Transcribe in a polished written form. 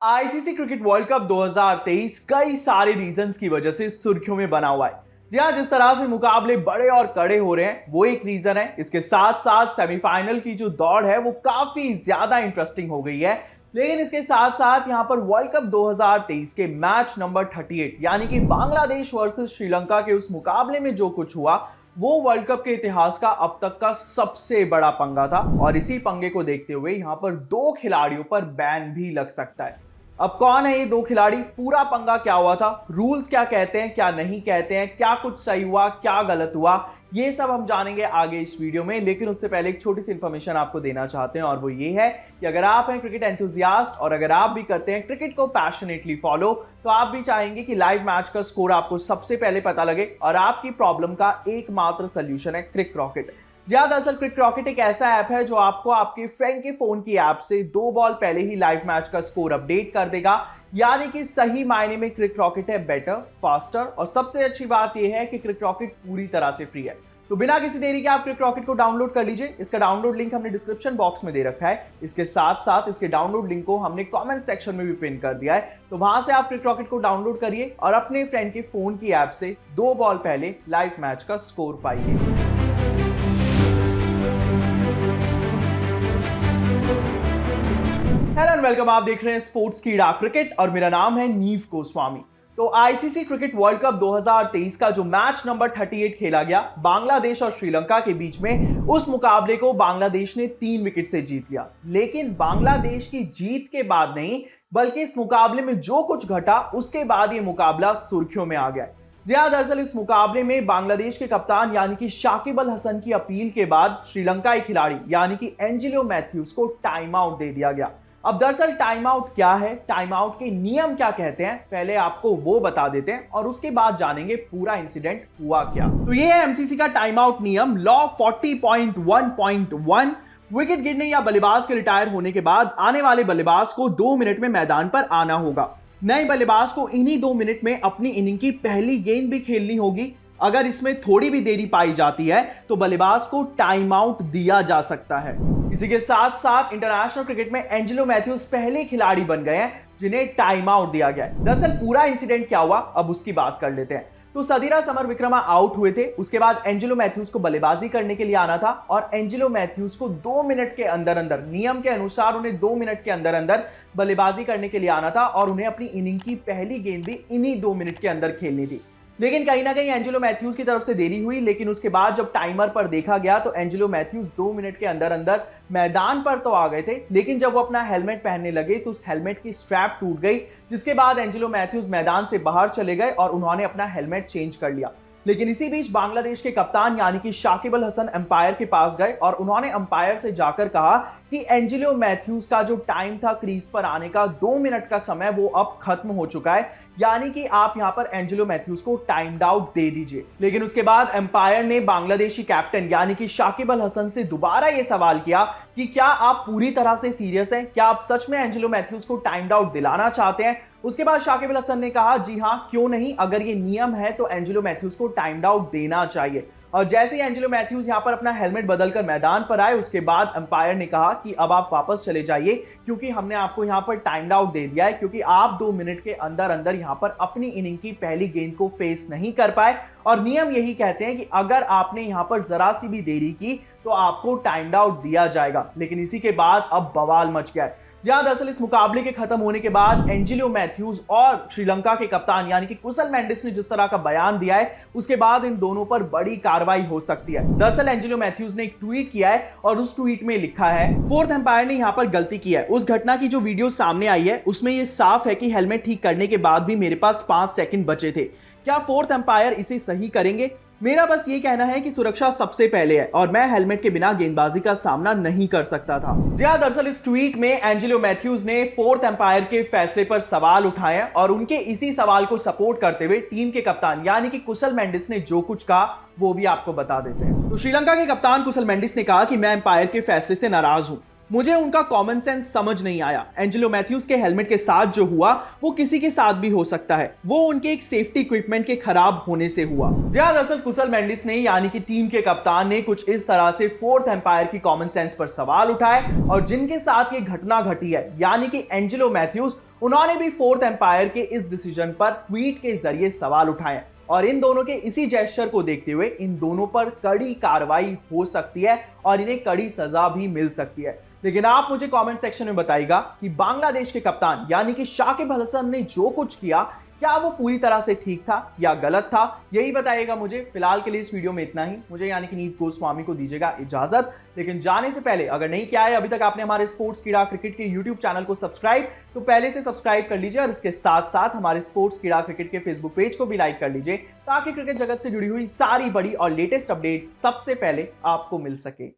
ICC cricket world cup 2023 कई सारे reasons की वजह से सुर्खियों में बना हुआ है। जी हाँ, जिस तरह से मुकाबले बड़े और कड़े हो रहे हैं वो एक रीजन है। इसके साथ साथ सेमीफाइनल की जो दौड़ है वो काफी ज्यादा इंटरेस्टिंग हो गई है। लेकिन इसके साथ साथ यहाँ पर वर्ल्ड कप 2023 के मैच नंबर 38 यानी कि बांग्लादेश वर्सेस श्रीलंका के उस मुकाबले में जो कुछ हुआ वो वर्ल्ड कप के इतिहास का अब तक का सबसे बड़ा पंगा था। और इसी पंगे को देखते हुए यहाँ पर दो खिलाड़ियों पर बैन भी लग सकता है। अब कौन है ये दो खिलाड़ी, पूरा पंगा क्या हुआ था, रूल्स क्या कहते हैं क्या नहीं कहते हैं, क्या कुछ सही हुआ क्या गलत हुआ, ये सब हम जानेंगे आगे इस वीडियो में। लेकिन उससे पहले एक छोटी सी इंफॉर्मेशन आपको देना चाहते हैं और वो ये है कि अगर आप हैं क्रिकेट एंथुजियास्ट और अगर आप भी करते हैं क्रिकेट को पैशनेटली फॉलो तो आप भी चाहेंगे कि लाइव मैच का स्कोर आपको सबसे पहले पता लगे और आपकी प्रॉब्लम का एकमात्र सोल्यूशन है क्रिक रॉकेट। जी हाँ, दरअसल क्रिक रॉकेट एक ऐसा ऐप है जो आपको आपके फ्रेंड के फोन की ऐप से 2 बॉल पहले ही लाइव मैच का स्कोर अपडेट कर देगा। यानी कि सही मायने में क्रिक रॉकेट है बेटर, फास्टर और सबसे अच्छी बात यह है कि क्रिक रॉकेट पूरी तरह से फ्री है। तो बिना किसी देरी के आप क्रिक रॉकेट को डाउनलोड कर लीजिए। इसका डाउनलोड लिंक हमने डिस्क्रिप्शन बॉक्स में दे रखा है। इसके साथ साथ इसके डाउनलोड लिंक को हमने कमेंट सेक्शन में भी पिन कर दिया है। तो वहां से आप क्रिक रॉकेट को डाउनलोड करिए और अपने फ्रेंड के फोन की ऐप से 2 बॉल पहले लाइव मैच का स्कोर पाइए। हेलो एंड वेलकम, आप देख रहे हैं स्पोर्ट्स कीड़ा क्रिकेट और मेरा नाम है नीव गोस्वामी। तो आईसीसी क्रिकेट वर्ल्ड कप 2023 का जो मैच नंबर 38 खेला गया बांग्लादेश और श्रीलंका के बीच में, उस मुकाबले को बांग्लादेश ने 3 विकेट से जीत लिया। लेकिन बांग्लादेश की जीत के बाद नहीं बल्कि इस मुकाबले में जो कुछ घटा उसके बाद ये मुकाबला सुर्खियों में आ गया। जी हाँ, दरअसल इस मुकाबले में बांग्लादेश के कप्तान यानी कि शाकिब अल हसन की अपील के बाद श्रीलंकाई खिलाड़ी यानी कि एंजिलो मैथ्यूज को टाइम आउट दे दिया गया। अब दरअसल टाइम आउट क्या है, टाइम आउट के नियम क्या कहते हैं, पहले आपको वो बता देते हैं और उसके बाद जानेंगे पूरा इंसिडेंट हुआ क्या। तो ये है एमसीसी का टाइम आउट नियम, लॉ 40.1.1। विकेट गिरने या बल्लेबाज के रिटायर होने के बाद आने वाले बल्लेबाज को 2 मिनट में मैदान पर आना होगा। नए बल्लेबाज को इन्हीं 2 मिनट में अपनी इनिंग की पहली गेंद भी खेलनी होगी। अगर इसमें थोड़ी भी देरी पाई जाती है तो बल्लेबाज को टाइम आउट दिया जा सकता है। इसी के साथ साथ इंटरनेशनल क्रिकेट में एंजिलो मैथ्यूज पहले खिलाड़ी बन गए हैं जिन्हें टाइम आउट दिया गया है। दरअसल पूरा इंसिडेंट क्या हुआ अब उसकी बात कर लेते हैं। तो सदीरा समरविक्रमा आउट हुए थे, उसके बाद एंजिलो मैथ्यूज को बल्लेबाजी करने के लिए आना था और एंजिलो मैथ्यूज को 2 मिनट के अंदर अंदर, नियम के अनुसार उन्हें 2 मिनट के अंदर अंदर बल्लेबाजी करने के लिए आना था और उन्हें अपनी इनिंग की पहली गेंद भी इन्हीं 2 मिनट के अंदर खेलनी थी। लेकिन कहीं ना कहीं एंजिलो मैथ्यूज की तरफ से देरी हुई। लेकिन उसके बाद जब टाइमर पर देखा गया तो एंजिलो मैथ्यूज 2 मिनट के अंदर अंदर मैदान पर तो आ गए थे, लेकिन जब वो अपना हेलमेट पहनने लगे तो उस हेलमेट की स्ट्रैप टूट गई, जिसके बाद एंजिलो मैथ्यूज मैदान से बाहर चले गए और उन्होंने अपना हेलमेट चेंज कर लिया। लेकिन इसी बीच बांग्लादेश के कप्तान यानी कि शाकिब अल हसन अंपायर के पास गए और उन्होंने अंपायर से जाकर कहा कि एंजिलो मैथ्यूज का जो टाइम था क्रीज पर आने का 2 मिनट का समय वो अब खत्म हो चुका है, यानी कि आप यहां पर एंजिलो मैथ्यूज को टाइम आउट दे दीजिए। लेकिन उसके बाद अंपायर ने बांग्लादेशी कैप्टन यानी कि शाकिब अल हसन से दोबारा यह सवाल किया कि क्या आप पूरी तरह से सीरियस हैं, क्या आप सच में एंजिलो मैथ्यूज को टाइम आउट दिलाना चाहते हैं। उसके बाद शाकिब अल हसन ने कहा जी हां, क्यों नहीं, अगर ये नियम है तो एंजिलो मैथ्यूज को टाइम आउट देना चाहिए। और जैसे ही एंजिलो मैथ्यूज यहां पर अपना हेलमेट बदलकर मैदान पर आए उसके बाद अंपायर ने कहा कि अब आप वापस चले जाइए क्योंकि हमने आपको यहां पर टाइम आउट दे दिया है, क्योंकि आप 2 मिनट के अंदर अंदर यहां पर अपनी इनिंग की पहली गेंद को फेस नहीं कर पाए। और नियम यही कहते हैं कि अगर आपने यहां पर जरा सी भी देरी की तो आपको टाइम आउट दिया जाएगा। लेकिन इसी के बाद अब बवाल मच गया है। जहां दरअसल इस मुकाबले के खत्म होने के बाद एंजिलो मैथ्यूज और श्रीलंका के कप्तान यानी कि कुशल मेंडिस ने जिस तरह का बयान दिया है उसके बाद इन दोनों पर बड़ी कार्रवाई हो सकती है। दरअसल एंजिलो मैथ्यूज ने एक ट्वीट किया है और उस ट्वीट में लिखा है, 4th अंपायर ने यहां पर गलती की है। उस घटना की जो वीडियो सामने आई है उसमें यह साफ है कि हेलमेट ठीक करने के बाद भी मेरे पास 5 सेकंड बचे थे। क्या 4th अंपायर इसे सही करेंगे? मेरा बस ये कहना है कि सुरक्षा सबसे पहले है और मैं हेलमेट के बिना गेंदबाजी का सामना नहीं कर सकता था। जी हां, दरअसल इस ट्वीट में एंजिलो मैथ्यूज ने 4th अंपायर के फैसले पर सवाल उठाए और उनके इसी सवाल को सपोर्ट करते हुए टीम के कप्तान यानी कि कुशल मेंडिस ने जो कुछ कहा वो भी आपको बता देते हैं। तो श्रीलंका के कप्तान कुशल मेंडिस ने कहा कि मैं अंपायर के फैसले से नाराज हूं। मुझे उनका कॉमन सेंस समझ नहीं आया। एंजेलो मैथ्यूज के हेलमेट के साथ जो हुआ वो किसी के साथ भी हो सकता है, वो उनके एक सेफ्टी इक्विपमेंट के खराब होने से हुआ। दरअसल कुशल मेंडिस ने यानी कि टीम के कप्तान ने कुछ इस तरह से फोर्थ एम्पायर की कॉमन सेंस पर सवाल उठाए और जिनके साथ ये घटना घटी है यानी कि एंजेलो मैथ्यूज, उन्होंने भी फोर्थ एम्पायर के इस डिसीजन पर ट्वीट के जरिए सवाल उठाए और इन दोनों के इसी जेस्चर को देखते हुए इन दोनों पर कड़ी कार्रवाई हो सकती है और इन्हें कड़ी सजा भी मिल सकती है। लेकिन आप मुझे कमेंट सेक्शन में बताइएगा कि बांग्लादेश के कप्तान यानी कि शाकिब अल हसन ने जो कुछ किया, क्या वो पूरी तरह से ठीक था या गलत था, यही बताइएगा मुझे। फिलहाल के लिए इस वीडियो में इतना ही। मुझे यानी कि नीव गोस्वामी को दीजिएगा इजाजत। लेकिन जाने से पहले अगर नहीं किया है अभी तक आपने हमारे स्पोर्ट्स कीड़ा क्रिकेट के यूट्यूब चैनल को सब्सक्राइब, तो पहले से सब्सक्राइब कर लीजिए और इसके साथ साथ हमारे स्पोर्ट्स कीड़ा क्रिकेट के फेसबुक पेज को भी लाइक कर लीजिए ताकि क्रिकेट जगत से जुड़ी हुई सारी बड़ी और लेटेस्ट अपडेट सबसे पहले आपको मिल सके।